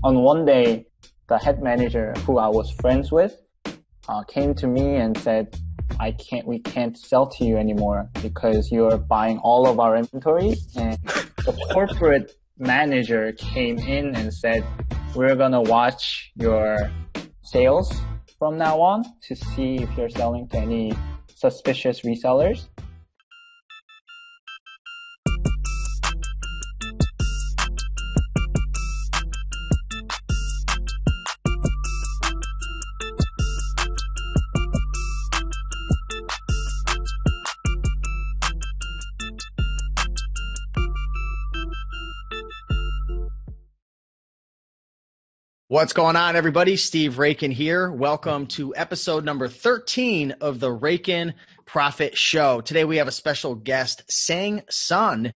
On one day, the head manager who I was friends with came to me and said, we can't sell to you anymore because you're buying all of our inventories. And the corporate manager came in and said, we're gonna watch your sales from now on to see if you're selling to any suspicious resellers. What's going on, everybody? Steve Raiken here. Welcome to episode number 13 of the Raiken Profit Show. Today we have a special guest, Sangmin,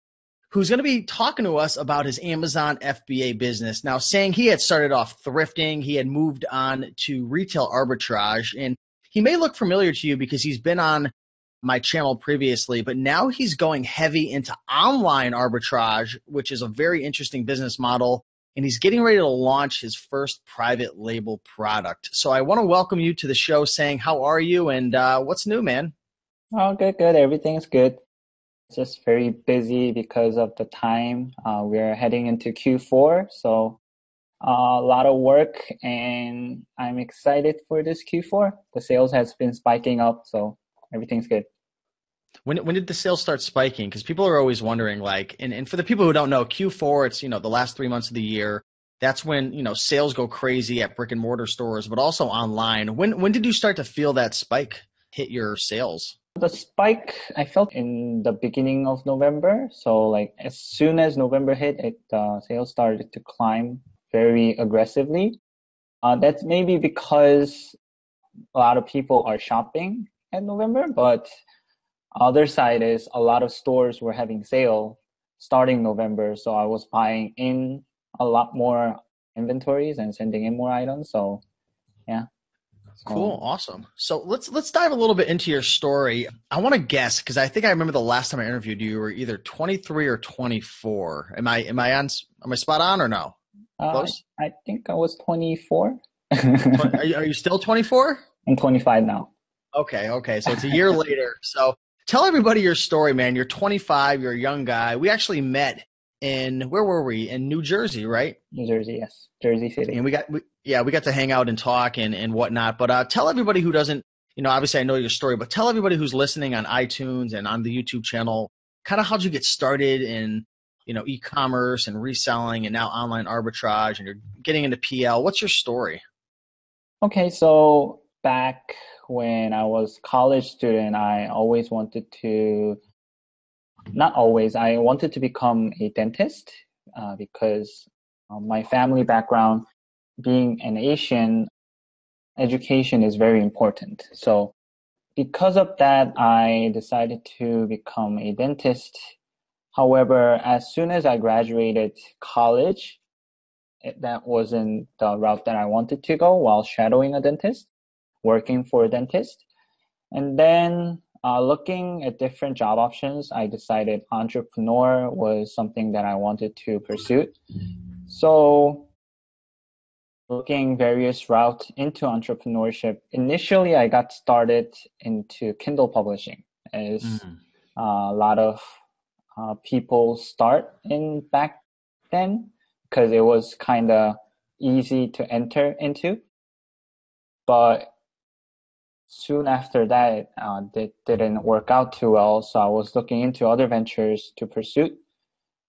who's going to be talking to us about his Amazon FBA business. Now, Sang, he had started off thrifting. He had moved on to retail arbitrage, and he may look familiar to you because he's been on my channel previously, but now he's going heavy into online arbitrage, which is a very interesting business model. And he's getting ready to launch his first private label product. So I want to welcome you to the show, Sang. How are you, and what's new, man? Oh, good. Everything's good. Just very busy because of the time. We're heading into Q4, so a lot of work, and I'm excited for this Q4. The sales has been spiking up, so everything's good. When did the sales start spiking? Because people are always wondering, like, and for the people who don't know, Q4, it's, the last 3 months of the year. That's when, sales go crazy at brick and mortar stores, but also online. When did you start to feel that spike hit your sales? The spike I felt in the beginning of November. So like as soon as November hit, sales started to climb very aggressively. That's maybe because a lot of people are shopping in November, but other side is a lot of stores were having sale starting November, so I was buying in a lot more inventories and sending in more items. So yeah. Cool, awesome. So let's dive a little bit into your story. I want to guess because I think I remember the last time I interviewed you were either 23 or 24. Am I spot on or no? Close? I think I was 24. Are you still 24? I'm 25 now. Okay. So it's a year later. So tell everybody your story, man. You're 25. You're a young guy. We actually met where were we? In New Jersey, right? New Jersey, yes. Jersey City. And we got to hang out and talk and whatnot. But tell everybody who doesn't, obviously I know your story, but tell everybody who's listening on iTunes and on the YouTube channel, kind of how'd you get started in, e-commerce and reselling and now online arbitrage, and you're getting into PL. What's your story? Okay, so back when I was college student, I wanted to become a dentist because my family background, being an Asian, education is very important. So because of that, I decided to become a dentist. However, as soon as I graduated college, that wasn't the route that I wanted to go while shadowing a dentist, working for a dentist. And then looking at different job options, I decided entrepreneur was something that I wanted to pursue. So looking various routes into entrepreneurship, initially I got started into Kindle publishing, as a lot of people start in back then, because it was kind of easy to enter into. But soon after that, it didn't work out too well, so I was looking into other ventures to pursue,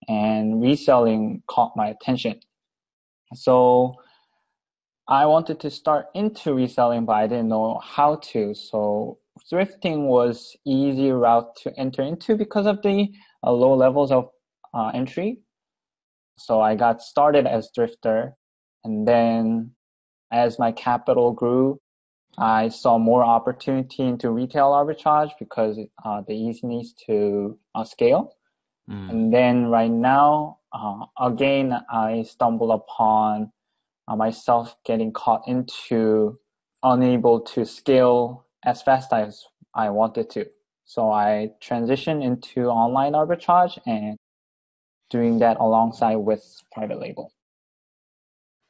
and reselling caught my attention. So I wanted to start into reselling, but I didn't know how to. So thrifting was easy route to enter into because of the low levels of entry. So I got started as thrifter, and then as my capital grew, I saw more opportunity into retail arbitrage because the easiness to scale. And then right now, again, I stumbled upon myself getting caught into unable to scale as fast as I wanted to. So I transitioned into online arbitrage and doing that alongside with private label.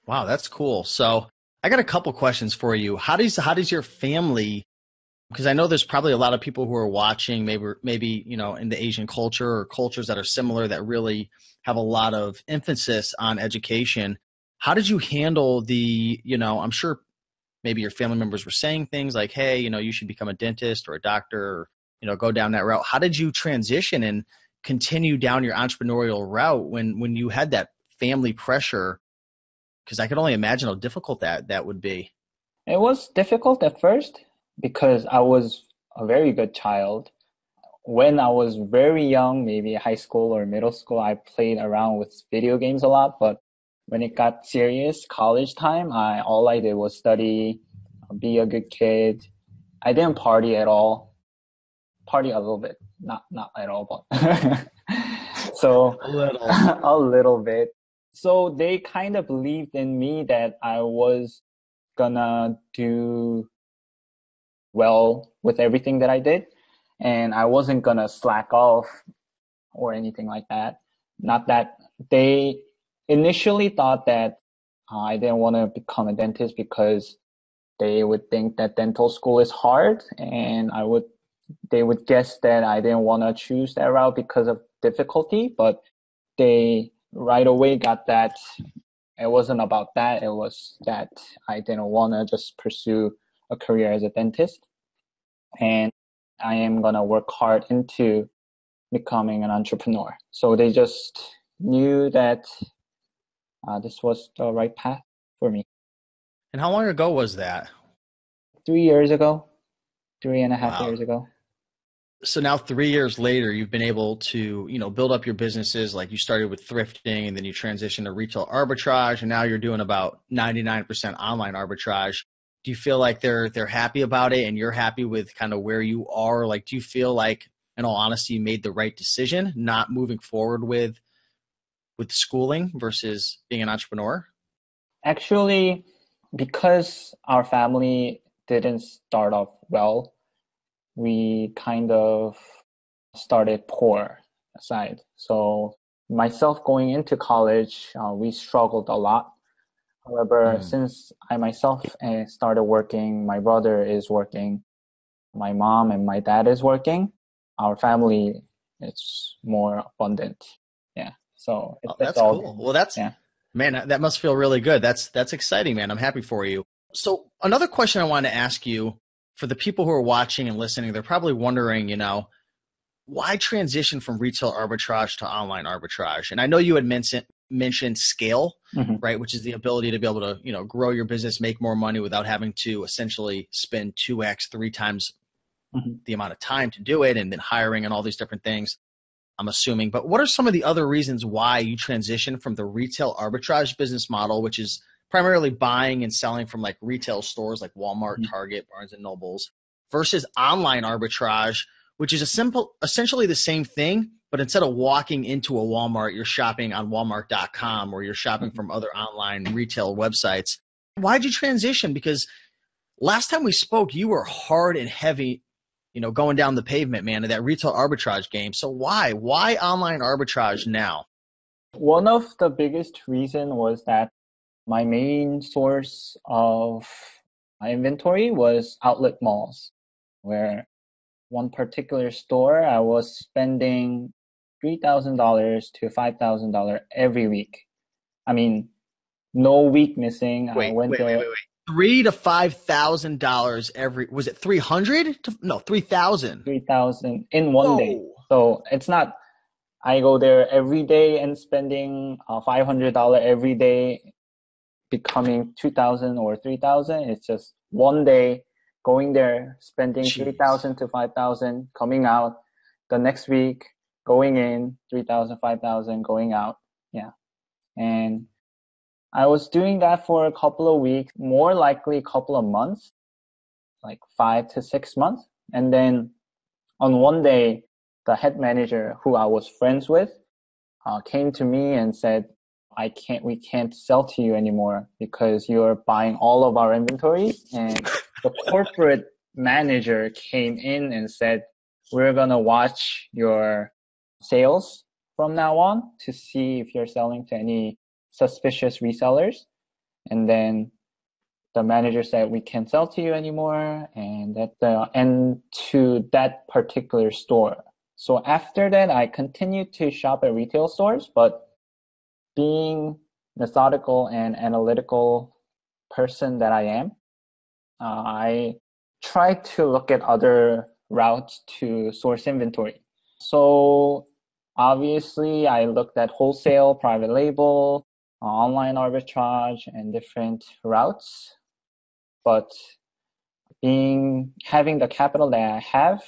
Wow, that's cool. So I got a couple questions for you. How does your family, because I know there's probably a lot of people who are watching, maybe in the Asian culture or cultures that are similar that really have a lot of emphasis on education. How did you handle I'm sure maybe your family members were saying things like, hey, you should become a dentist or a doctor or, go down that route. How did you transition and continue down your entrepreneurial route when you had that family pressure? Because I could only imagine how difficult that would be. It was difficult at first because I was a very good child. When I was very young, maybe high school or middle school, I played around with video games a lot. But when it got serious, college time, all I did was study, be a good kid. I didn't party at all. Party a little bit, not at all, but so A little. a little bit. So they kind of believed in me that I was gonna do well with everything that I did, and I wasn't gonna slack off or anything like that. Not that they initially thought that I didn't want to become a dentist because they would think that dental school is hard, and they would guess that I didn't want to choose that route because of difficulty, but they right away got that it wasn't about that. It was that I didn't want to just pursue a career as a dentist, and I am going to work hard into becoming an entrepreneur. So they just knew that this was the right path for me. And how long ago was that? 3 years ago, three and a half Wow. years ago. So now 3 years later, you've been able to, build up your businesses. Like you started with thrifting and then you transitioned to retail arbitrage, and now you're doing about 99% online arbitrage. Do you feel like they're happy about it and you're happy with kind of where you are? Like, do you feel like, in all honesty, you made the right decision not moving forward with schooling versus being an entrepreneur? Actually, because our family didn't start off well, we kind of started poor aside. So myself going into college, we struggled a lot. However, Mm. since I myself started working, my brother is working, my mom and my dad is working, our family is more abundant. Yeah. So Oh, it's that's all, cool. Well, that's yeah. man, that must feel really good. That's exciting, man. I'm happy for you. So another question I wanted to ask you for the people who are watching and listening, they're probably wondering, why transition from retail arbitrage to online arbitrage? And I know you had mentioned scale, Hmm. right, which is the ability to be able to, grow your business, make more money without having to essentially spend 2x, three times Hmm. the amount of time to do it, and then hiring and all these different things. I'm assuming. But what are some of the other reasons why you transition from the retail arbitrage business model, which is primarily buying and selling from like retail stores like Walmart, Hmm. Target, Barnes and Nobles, versus online arbitrage, which is essentially the same thing, but instead of walking into a Walmart, you're shopping on Walmart.com or you're shopping Hmm. from other online retail websites. Why'd you transition? Because last time we spoke, you were hard and heavy, going down the pavement, man, in that retail arbitrage game. So why? Why online arbitrage now? One of the biggest reason was that my main source of my inventory was outlet malls, where one particular store I was spending $3,000 to $5,000 every week. I mean, no week missing. I Wait, went wait, wait, there wait, wait. $3,000 to $5,000 every, was it 300? No, 3,000. 3,000 in one day. Whoa. So it's not I go there every day and spending $500 every day becoming 2,000 or 3,000. It's just one day going there, spending Jeez. 3,000 to 5,000, coming out the next week, going in 3,000, 5,000, going out. Yeah. And I was doing that for a couple of weeks, more likely a couple of months, like 5 to 6 months. And then on one day, the head manager who I was friends with came to me and said, we can't sell to you anymore because you're buying all of our inventory. And the corporate manager came in and said, we're going to watch your sales from now on to see if you're selling to any suspicious resellers. And then the manager said, we can't sell to you anymore, and to that particular store. So after that, I continued to shop at retail stores, but being methodical and analytical person that I am, I try to look at other routes to source inventory. So obviously, I looked at wholesale, private label, online arbitrage, and different routes. But having the capital that I have,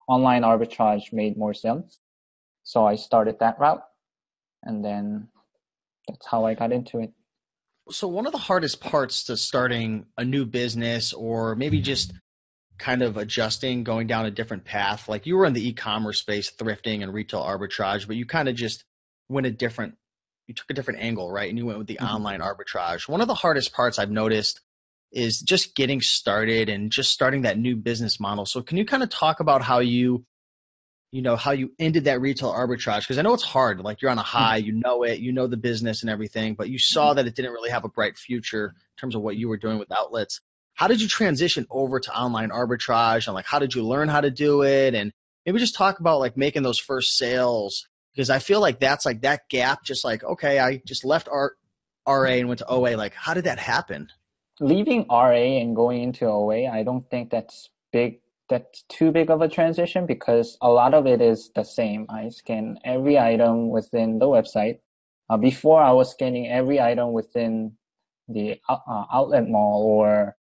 online arbitrage made more sense. So I started that route, and then that's how I got into it. So one of the hardest parts to starting a new business, or maybe just kind of adjusting, going down a different path, like you were in the e-commerce space, thrifting and retail arbitrage, but you kind of just you took a different angle, right? And you went with the online arbitrage. One of the hardest parts I've noticed is just getting started and just starting that new business model. So can you kind of talk about how you ended that retail arbitrage? Because I know it's hard. Like you're on a high, you know the business and everything, but you saw that it didn't really have a bright future in terms of what you were doing with outlets. How did you transition over to online arbitrage, and like how did you learn how to do it? And maybe just talk about like making those first sales, because I feel like that's like that gap, just like, okay, I just left RA and went to OA. Like how did that happen? Leaving RA and going into OA, I don't think that's too big of a transition, because a lot of it is the same. I scan every item within the website. Before, I was scanning every item within the outlet mall or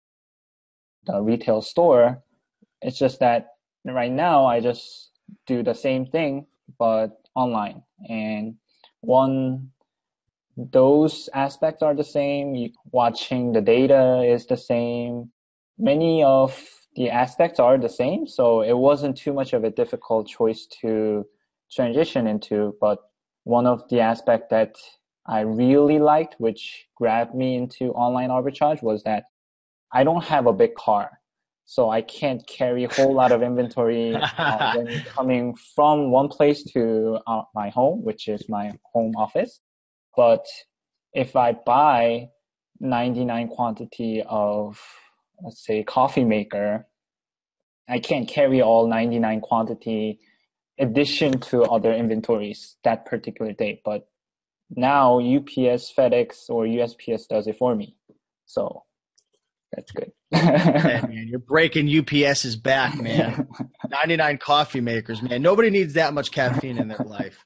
the retail store. It's just that right now I just do the same thing, but online. And those aspects are the same. Watching the data is the same. Many of the aspects are the same, so it wasn't too much of a difficult choice to transition into. But one of the aspects that I really liked, which grabbed me into online arbitrage, was that I don't have a big car. So I can't carry a whole lot of inventory when coming from one place to my home, which is my home office. But if I buy 99 quantity of, let's say, coffee maker, I can't carry all 99 quantity addition to other inventories that particular day. But now UPS, FedEx, or USPS does it for me. So that's good. Hey, man, you're breaking UPS's back, man. 99 coffee makers, man. Nobody needs that much caffeine in their life.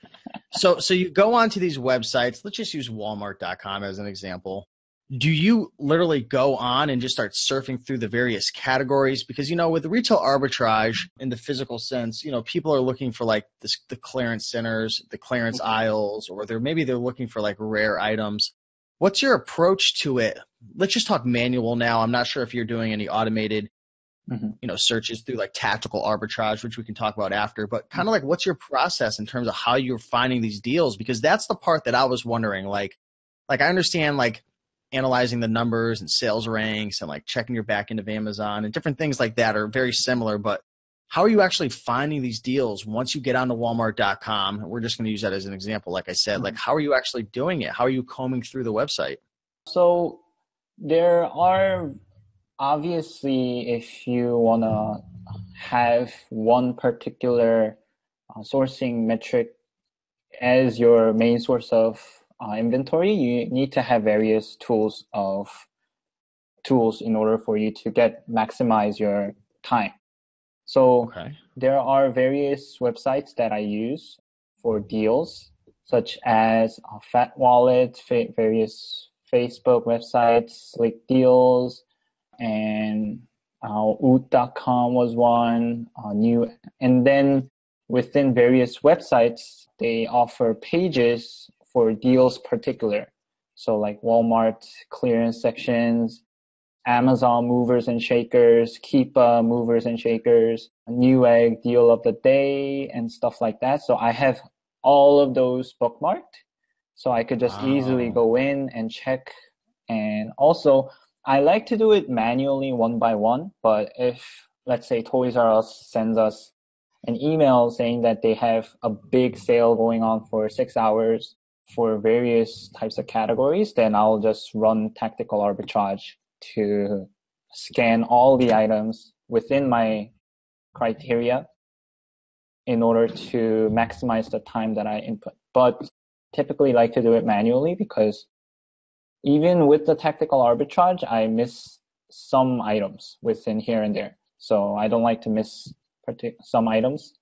So you go onto these websites. Let's just use Walmart.com as an example. Do you literally go on and just start surfing through the various categories? Because, with the retail arbitrage in the physical sense, people are looking for like the clearance centers, the clearance aisles, or they're looking for like rare items. What's your approach to it? Let's just talk manual now. I'm not sure if you're doing any automated, searches through like tactical arbitrage, which we can talk about after, but kind of like what's your process in terms of how you're finding these deals? Because that's the part that I was wondering. Like I understand like analyzing the numbers and sales ranks and like checking your back end of Amazon and different things like that are very similar, but how are you actually finding these deals once you get onto Walmart.com? We're just going to use that as an example. Like I said, like how are you actually doing it? How are you combing through the website? So there are, obviously, if you want to have one particular sourcing metric as your main source of inventory, you need to have various tools in order for you to maximize your time. So there are various websites that I use for deals, such as Fat Wallet, various Facebook websites, Slick Deals, and oot.com was one, and then within various websites, they offer pages for deals particular. So like Walmart clearance sections, Amazon movers and shakers, Keepa movers and shakers, Newegg deal of the day, and stuff like that. So I have all of those bookmarked, so I could just easily go in and check. And also, I like to do it manually one by one, but if, let's say, Toys R Us sends us an email saying that they have a big sale going on for 6 hours, for various types of categories, then I'll just run tactical arbitrage to scan all the items within my criteria in order to maximize the time that I input. But typically like to do it manually because even with the tactical arbitrage, I miss some items within here and there. So I don't like to miss some items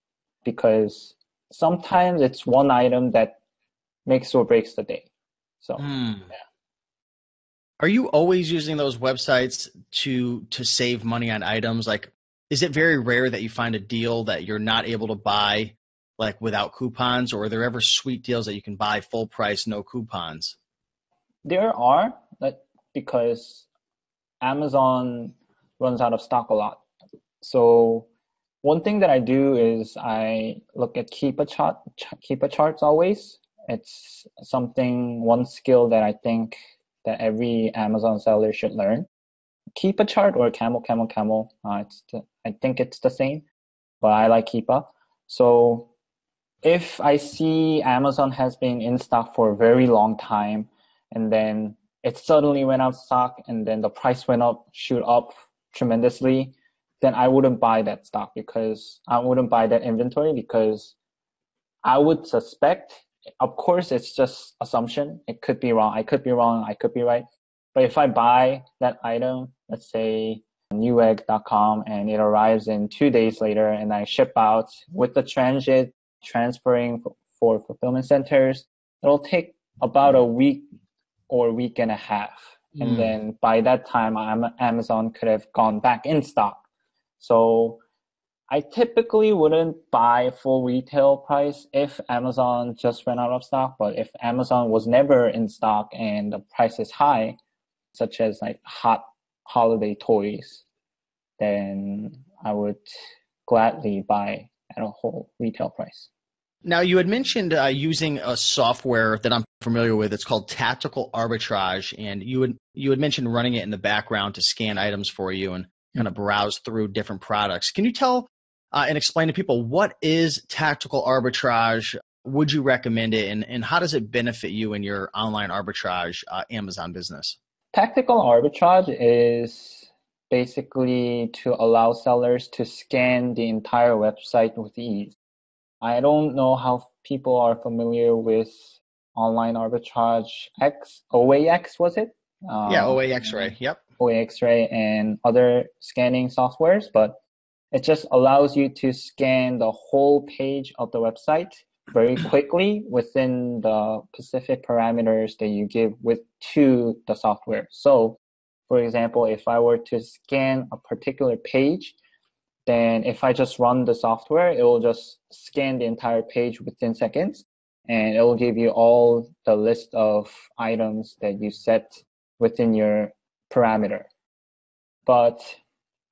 because sometimes it's one item that makes or breaks the day. So yeah. Are you always using those websites to save money on items? Like, is it very rare that you find a deal that you're not able to buy like without coupons, or are there ever sweet deals that you can buy full price, no coupons? There are, because Amazon runs out of stock a lot. So one thing that I do is I look at Keepa charts always. It's one skill that I think that every Amazon seller should learn. Keepa chart or camel. I think it's the same, but I like Keepa. So if I see Amazon has been in stock for a very long time, and then it suddenly went out of stock, and then the price shoot up tremendously, then I wouldn't buy that stock because I wouldn't buy that inventory because I would suspect, of course, it's just assumption. It could be wrong. I could be wrong. I could be right. But if I buy that item, let's say newegg.com, and it arrives in 2 days later, and I ship out with the transit transferring for fulfillment centers, it'll take about a week or a week and a half. And then by that time, Amazon could have gone back in stock. So I typically wouldn't buy full retail price if Amazon just ran out of stock. But if Amazon was never in stock and the price is high, such as like hot holiday toys, then I would gladly buy at a whole retail price. Now, you had mentioned using a software that I'm familiar with. It's called Tactical Arbitrage, and you had mentioned running it in the background to scan items for you and kind of browse through different products. Can you tell and explain to people what is Tactical Arbitrage? Would you recommend it, and how does it benefit you in your online arbitrage Amazon business? Tactical arbitrage is basically to allow sellers to scan the entire website with ease. I don't know how people are familiar with Online Arbitrage X, OAX was it? Yeah, OAX-Ray, yep. OAX-Ray and other scanning softwares, but it just allows you to scan the whole page of the website very quickly within the specific parameters that you give to the software. So, for example, if I were to scan a particular page, then if I just run the software, it will just scan the entire page within seconds, and it will give you all the list of items that you set within your parameter. But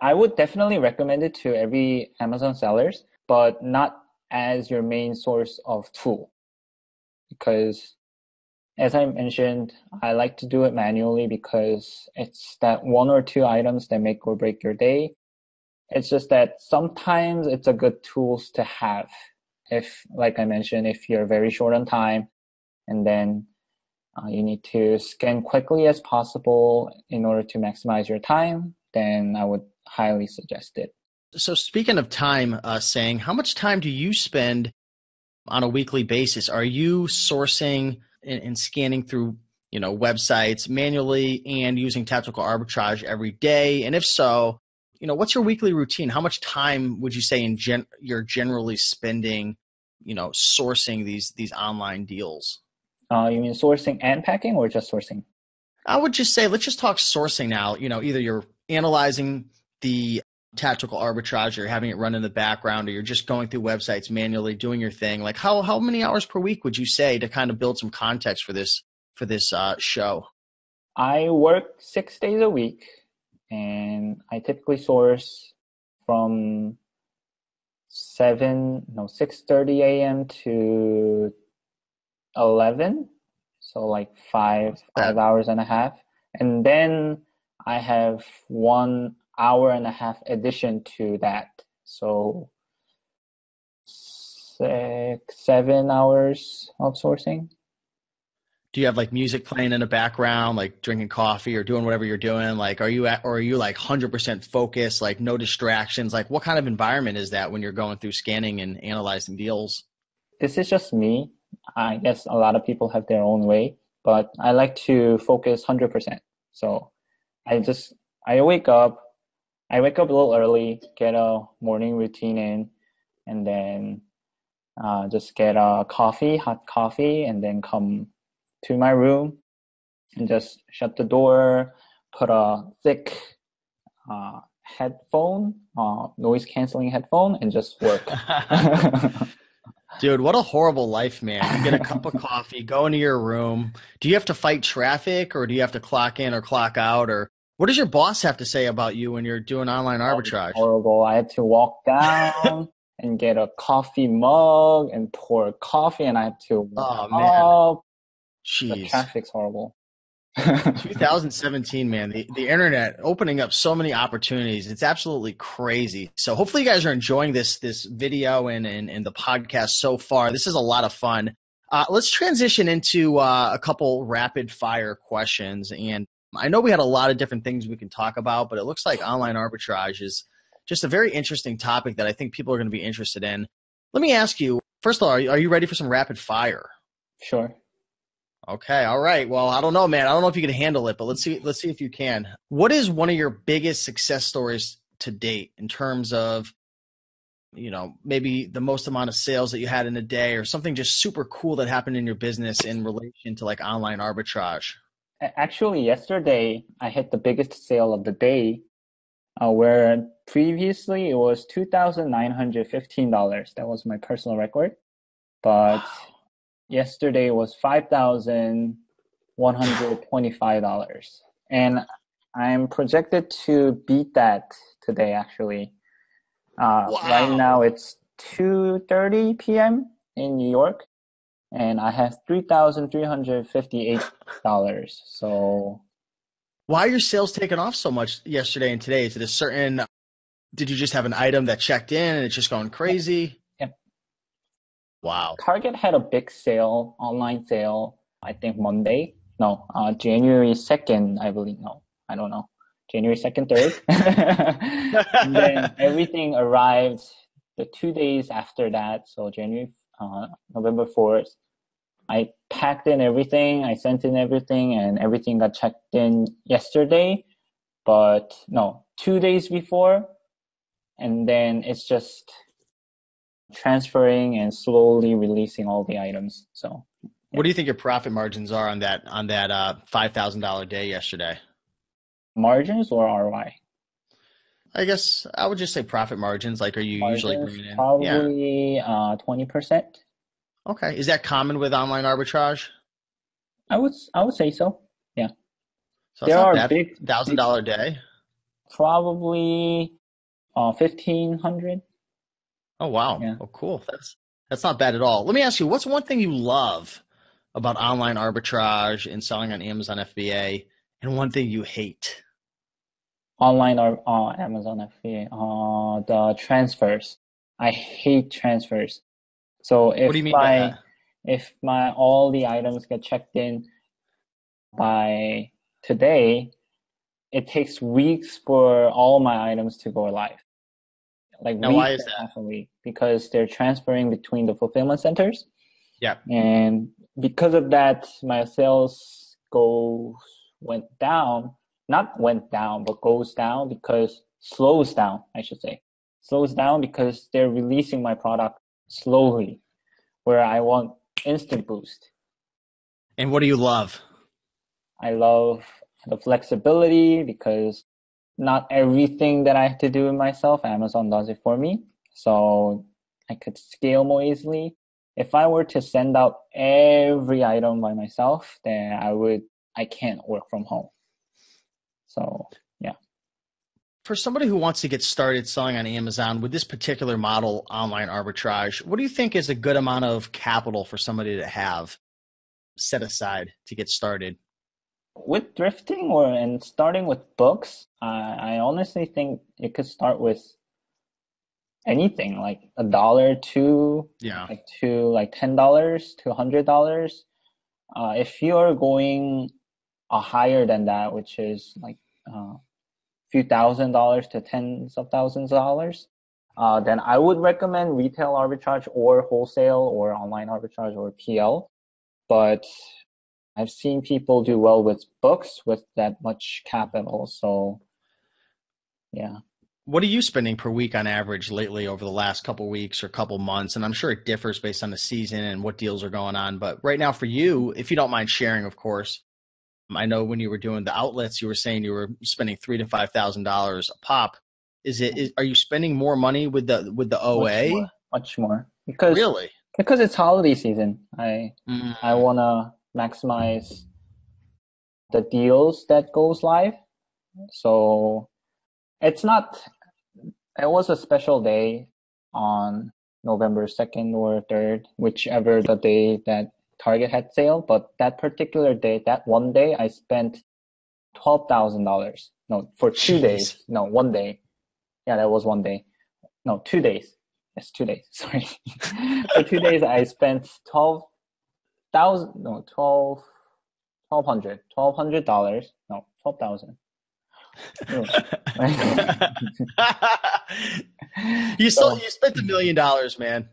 I would definitely recommend it to every Amazon sellers, but not as your main source of tool. Because as I mentioned, I like to do it manually because it's that one or two items that make or break your day. It's just that sometimes it's a good tools to have. If, like I mentioned, if you're very short on time and then you need to scan quickly as possible in order to maximize your time, then I would highly suggest it. So speaking of time, Sang, how much time do you spend on a weekly basis? Are you sourcing and scanning through, websites manually and using tactical arbitrage every day? And if so, what's your weekly routine? How much time would you say you're generally spending, sourcing these online deals? You mean sourcing and packing or just sourcing? I would just say, let's just talk sourcing now. Either you're analyzing the tactical arbitrage, or having it run in the background, or you're just going through websites manually doing your thing. Like how many hours per week would you say, to kind of build some context for this show? I work 6 days a week, and I typically source from 6:30 a.m. to 11, so like five hours and a half, and then I have 1 hour and a half addition to that, so 7 hours of sourcing. Do you have like music playing in the background, like drinking coffee or doing whatever you're doing? Like, or are you like 100% focused, like no distractions? Like, what kind of environment is that when you're going through scanning and analyzing deals? This is just me. I guess a lot of people have their own way, but I like to focus 100%. So I just, I wake up, I wake up a little early, get a morning routine in, and then just get a coffee, hot coffee, and then come to my room and just shut the door, put a thick headphone, noise canceling headphone, and just work. Dude, what a horrible life, man. You get a cup of coffee, go into your room. Do you have to fight traffic or do you have to clock in or clock out? Or what does your boss have to say about you when you're doing online It's arbitrage? horrible. I had to walk down and get a coffee mug and pour coffee, and I had to Oh, man. walk up. The Jeez. traffic's horrible. 2017, man, the internet opening up so many opportunities. It's absolutely crazy. So hopefully you guys are enjoying this video and the podcast so far. This is a lot of fun. Let's transition into a couple rapid fire questions. And I know we had a lot of different things we can talk about, but it looks like online arbitrage is just a very interesting topic that I think people are going to be interested in. Let me ask you, first of all, are you ready for some rapid fire? Sure. Okay, all right. Well, I don't know, man. I don't know if you can handle it, but let's see if you can. What is one of your biggest success stories to date in terms of, maybe the most amount of sales that you had in a day or something just super cool that happened in your business in relation to like online arbitrage? Actually, yesterday I hit the biggest sale of the day, where previously it was $2,915. That was my personal record. But yesterday was $5,125. And I'm projected to beat that today, actually. Right now Wow. it's 2:30 p.m. in New York, and I have $3,358. So Why are your sales taking off so much yesterday and today? Is it did you just have an item that checked in and it's just going yeah, crazy? yeah. Wow. Target had a big sale, online sale, I think Monday. No, January 2nd, I believe. No, I don't know. January 2nd, 3rd. And then everything arrived the 2 days after that. So November 4th. I packed in everything, I sent in everything, and everything got checked in yesterday. But no, 2 days before. And then it's just transferring and slowly releasing all the items. So What yeah, do you think your profit margins are on that $5,000 day yesterday? margins or ROI? I guess I would just say profit margins. Like, are you usually Margins bringing in? Yeah. probably 20%. Okay. Is that common with online arbitrage? I would say so. Yeah, So it's there not are bad. Thousand big dollar day. probably 1,500. Oh wow. Yeah, Oh cool. That's not bad at all. Let me ask you, what's one thing you love about online arbitrage and selling on Amazon FBA, and one thing you hate? online or Amazon FBA. The transfers. I hate transfers. So What do you mean by that? if my all the items get checked in by today, it takes weeks for all my items to go live. Like Now, why weeks is and that? half a week because they're transferring between the fulfillment centers. Yeah. And because of that, my sales goes went down, not went down, but goes down because slows down, I should say. Slows down because they're releasing my product slowly, where I want instant boost. And what do you love? I love the flexibility because not everything that I have to do it myself, Amazon does it for me. So I could scale more easily. If I were to send out every item by myself, then I can't work from home. So yeah. For somebody who wants to get started selling on Amazon with this particular model, online arbitrage, what do you think is a good amount of capital for somebody to have set aside to get started? With thrifting and starting with books, I honestly think it could start with anything like $1 to Yeah. like $10 to $100. If you're going higher than that, which is like few $1,000s to tens of thousands of dollars, then I would recommend retail arbitrage or wholesale or online arbitrage or PL. But I've seen people do well with books with that much capital. So yeah. What are you spending per week on average lately over the last couple weeks or couple months? And I'm sure it differs based on the season and what deals are going on. But right now for you, if you don't mind sharing, of course, I know when you were doing the outlets, you were saying you were spending $3,000 to $5,000 a pop. Are you spending more money with the OA? Much more. Really? Because it's holiday season. I Mm. want to maximize the deals that goes live. So it was a special day on November 2nd or 3rd, whichever the day that Target had sale. But that particular day, that one day, I spent $12,000. No, for 2 days. Jeez. No, one day. Yeah, that was one day. No, 2 days. Yes, 2 days. Sorry. For 2 days, I spent $1,200. No, 12,000. You spent $1 million, man.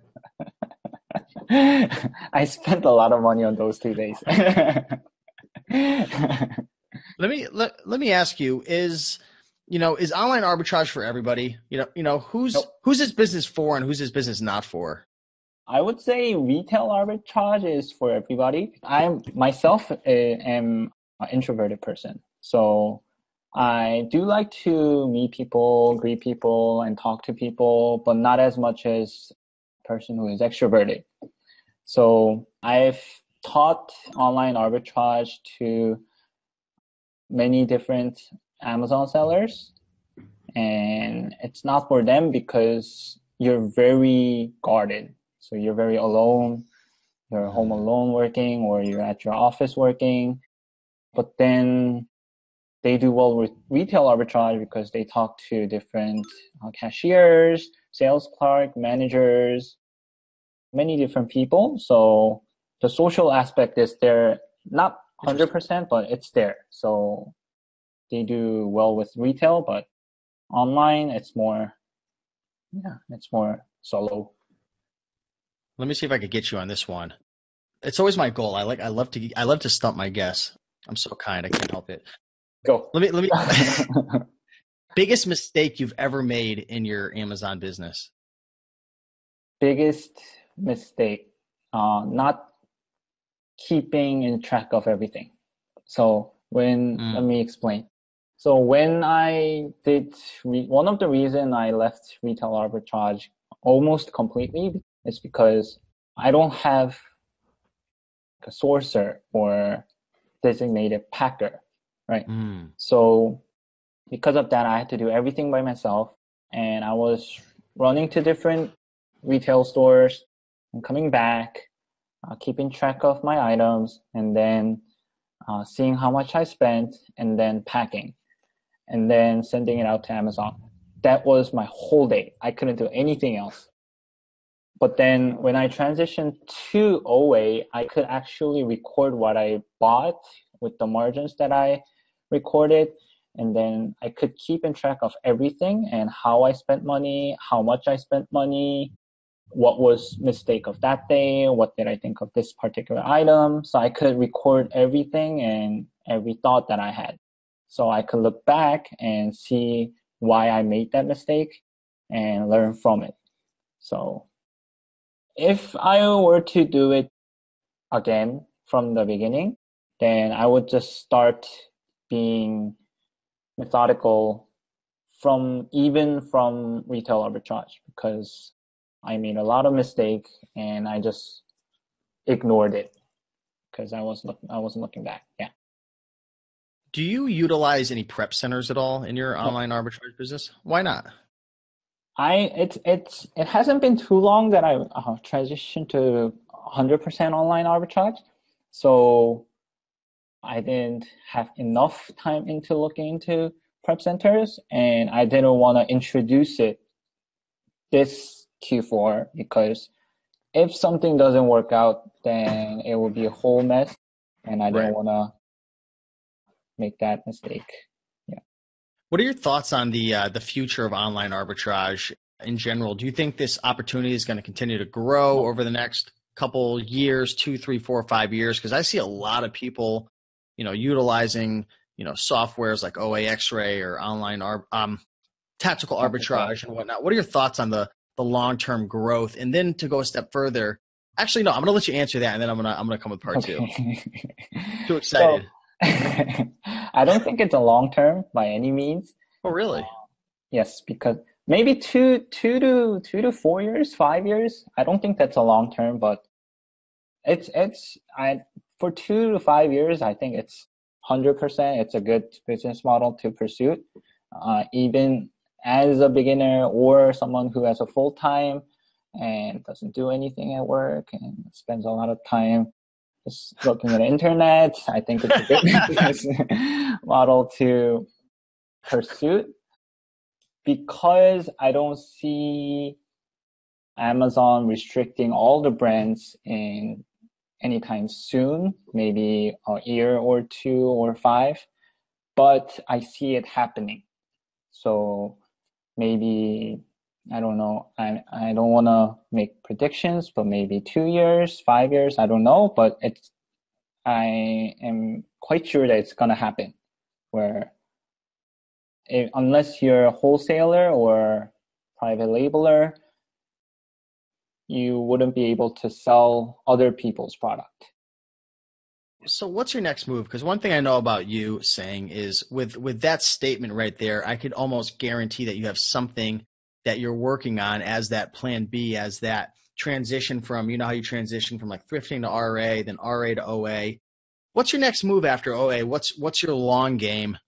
I spent a lot of money on those 2 days. Let me ask you, is online arbitrage for everybody? Who's Nope. who's this business for and who's this business not for? I would say retail arbitrage is for everybody. I myself am an introverted person, so I do like to meet people, greet people, and talk to people, but not as much as a person who is extroverted. So I've taught online arbitrage to many different Amazon sellers, and it's not for them because you're very guarded. So you're very alone. You're home alone working, or you're at your office working. But then they do well with retail arbitrage because they talk to different cashiers, sales clerk, managers, many different people. So the social aspect is there, not 100%, but it's there. So they do well with retail, but online it's more solo. Let me see if I could get you on this one. It's always my goal. I love to stump my guests. I'm so kind, I can't help it. Go. Let me biggest mistake you've ever made in your Amazon business. Biggest mistake, not keeping in track of everything. So let me explain. So when I did, one of the reason I left retail arbitrage almost completely is because I don't have a sourcer or designated packer, right? So because of that, I had to do everything by myself, and I was running to different retail stores and coming back, keeping track of my items, and then seeing how much I spent, and then packing, and then sending it out to Amazon. That was my whole day. I couldn't do anything else. But then when I transitioned to OA, I could actually record what I bought with the margins that I recorded. And then I could keep in track of everything and how I spent money, how much I spent money, what was mistake of that day, what did I think of this particular item. So I could record everything and every thought that I had. So I could look back and see why I made that mistake and learn from it. So if I were to do it again from the beginning, then I would just start being methodical from retail arbitrage, because I made a lot of mistakes and I just ignored it because I wasn't looking back. Yeah. Do you utilize any prep centers at all in your online arbitrage business? Why not? It hasn't been too long that I transitioned to 100% online arbitrage, so I didn't have enough time into looking into prep centers, and I didn't want to introduce it this Q4 because if something doesn't work out, then it will be a whole mess. and I didn't Right. want to make that mistake. Yeah. What are your thoughts on the future of online arbitrage in general? Do you think this opportunity is going to continue to grow over the next couple years, 2, 3, 4, 5 years? Because I see a lot of people, utilizing, softwares like OA X-ray or tactical arbitrage and whatnot. What are your thoughts on the long-term growth? And then to go a step further, actually, no, I'm going to let you answer that, and then I'm gonna come with part two. Okay. Too So excited. I don't think it's a long term by any means. Oh, really? Yes, because maybe 2 to 4 years, 5 years. I don't think that's a long term, but I for 2 to 5 years, I think it's 100%. It's a good business model to pursue. Even as a beginner or someone who has a full time and doesn't do anything at work and spends a lot of time just looking at the internet, I think it's a good business model to pursue because I don't see Amazon restricting all the brands in anytime soon, maybe a year or 2 or 5, but I see it happening. So maybe, I don't know, I don't want to make predictions, but maybe 2 years, 5 years, I don't know, but I am quite sure that it's going to happen where unless you're a wholesaler or private labeler, you wouldn't be able to sell other people's product. So what's your next move? Because one thing I know about you saying is with that statement right there, I could almost guarantee that you have something that you're working on as that plan B, as that transition from, how you transition from like thrifting to RA, then RA to OA. What's your next move after OA? What's your long game?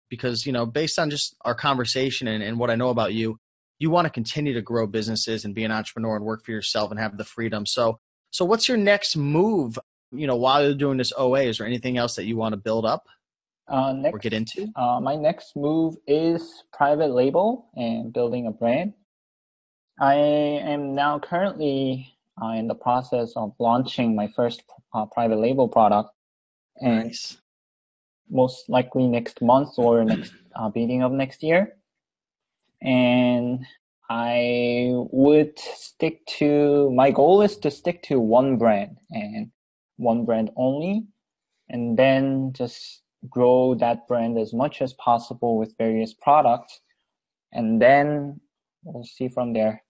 Because, based on just our conversation and what I know about you, you want to continue to grow businesses and be an entrepreneur and work for yourself and have the freedom. So what's your next move, while you're doing this OA? Is there anything else that you want to build up or get into? My next move is private label and building a brand. I am now currently in the process of launching my first private label product, and Nice. most likely next month or next beginning of next year. And my goal is to stick to one brand and one brand only, and then just grow that brand as much as possible with various products, and then we'll see from there.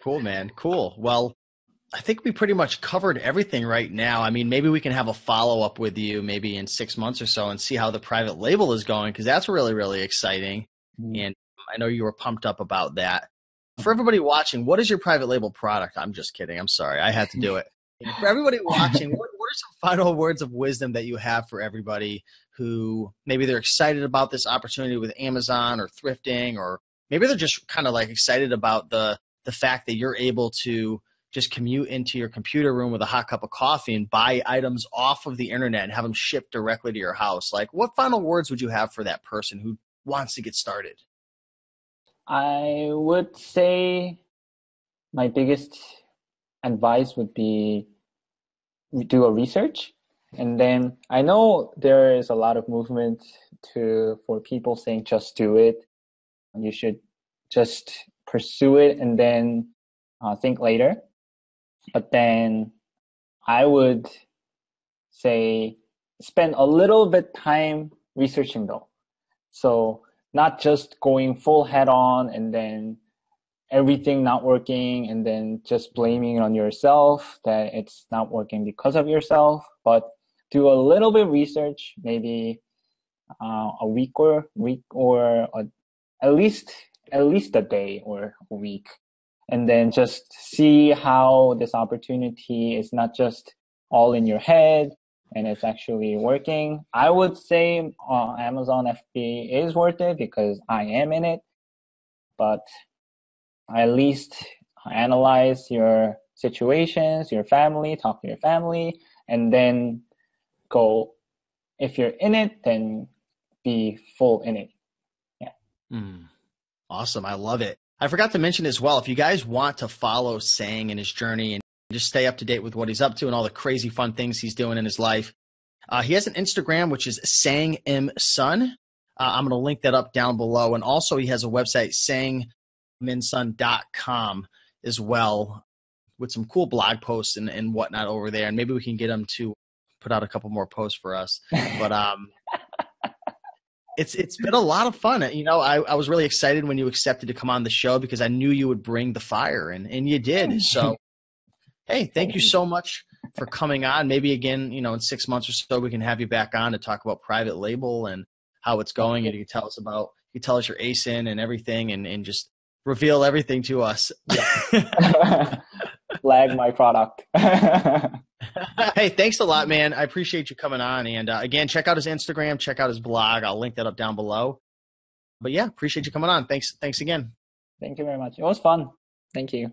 Cool, man. Cool. Well, I think we pretty much covered everything right now. I mean, maybe we can have a follow-up with you maybe in 6 months or so and see how the private label is going, because that's really, really exciting. And I know you were pumped up about that. For everybody watching, what is your private label product? I'm just kidding. I'm sorry. I had to do it. For everybody watching, what are some final words of wisdom that you have for everybody who maybe they're excited about this opportunity with Amazon or thrifting, or maybe they're just kind of like excited about the fact that you're able to just commute into your computer room with a hot cup of coffee and buy items off of the internet and have them shipped directly to your house? Like, what final words would you have for that person who wants to get started? I would say my biggest advice would be do a research. And then I know there is a lot of movement for people saying just do it. You should just pursue it and then think later. But then I would say spend a little bit time researching though. So not just going full head on and then everything not working and then just blaming it on yourself that it's not working because of yourself, but do a little bit of research, maybe a week or at least a day or a week, and then just see how this opportunity is not just all in your head and it's actually working. I would say Amazon FBA is worth it because I am in it, but at least analyze your situations, your family, talk to your family, and then go. If you're in it, then be full in it. Yeah. Awesome. I love it. I forgot to mention as well, if you guys want to follow Sang and his journey and Just stay up to date with what he's up to and all the crazy fun things he's doing in his life. He has an Instagram, which is Sangmin. I'm going to link that up down below. And also he has a website, sangminson.com as well, with some cool blog posts and whatnot over there. And maybe we can get him to put out a couple more posts for us. But it's been a lot of fun. You know, I was really excited when you accepted to come on the show because I knew you would bring the fire, and you did. So, hey, thank you so much for coming on. Maybe again, you know, in 6 months or so, we can have you back on to talk about private label and how it's going. And you can tell us your ASIN and everything and just reveal everything to us. Flag my product. Hey, thanks a lot, man. I appreciate you coming on. And again, check out his Instagram, check out his blog. I'll link that up down below. But yeah, appreciate you coming on. Thanks again. Thank you very much. It was fun. Thank you.